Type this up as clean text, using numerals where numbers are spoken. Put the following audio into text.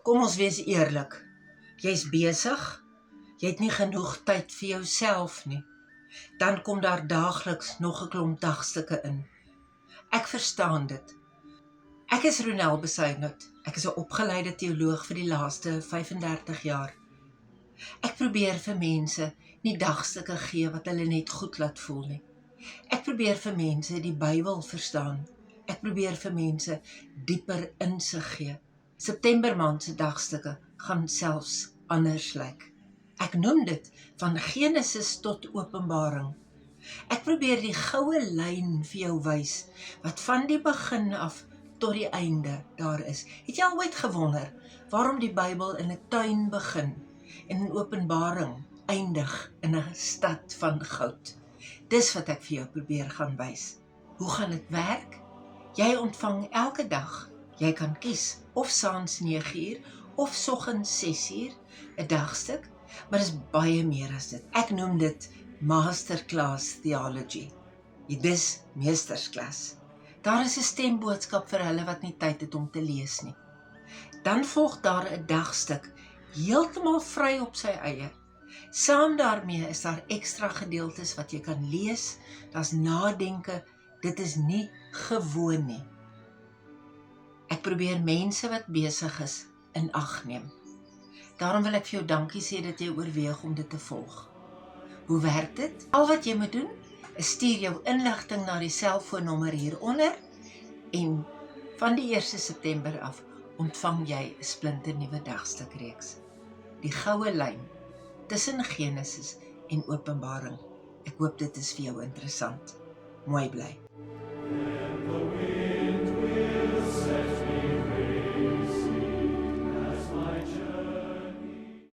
Kom ons wees eerlik. Jy's besig, jy het nie genoeg tyd vir jouself nie. Dan kom daar daagliks nog 'n klomp dagstukke in. Ek verstaan dit. Ek is Ronel Besuidnout. Ek is 'n opgeleide teoloog vir die laaste 35 jaar. Ek probeer vir mense nie dagstukke gee wat hulle net goed laat voel nie. Ek probeer vir mense die Bybel verstaan. Ek probeer vir mense dieper insig gee. September maand se dagstukke gaan selfs anders lyk. Ek noem dit van Genesis tot Openbaring. Ek probeer die goue lyn vir jou wys, wat van die begin af tot die einde daar is. Het jy al ooit gewonder waarom die Bybel in 'n tuin begin en in Openbaring eindig in 'n stad van goud? Dis wat ek vir jou probeer gaan wys. Hoe gaan dit werk? Jy ontvang elke dag. Jy kan kies of saans 9 uur of soggens 6 uur 'n dagstuk, maar dis baie meer as dit. Ek noem dit Masterclass Theology. Dis meestersklas. Daar is 'n stemboodskap vir hulle wat nie tyd het om te lees nie. Dan volg daar 'n dagstuk, heeltemal vry op sy eie. Saam daarmee is daar ekstra gedeeltes wat jy kan lees, daar's nadenke, dit is nie gewoon nie. Ek probeer mense wat besig is in ag neem. Daarom wil ek vir jou dankie sê dat jy oorweeg om dit te volg. Hoe werk dit? Al wat jy moet doen, is stuur jou inligting na die selfoonnommer hieronder en van die 1 September af ontvang jy 'n splinternuwe dagstukreeks. Die goue lyn tussen Genesis en Openbaring. Ek hoop dit is vir jou interessant. Mooi bly.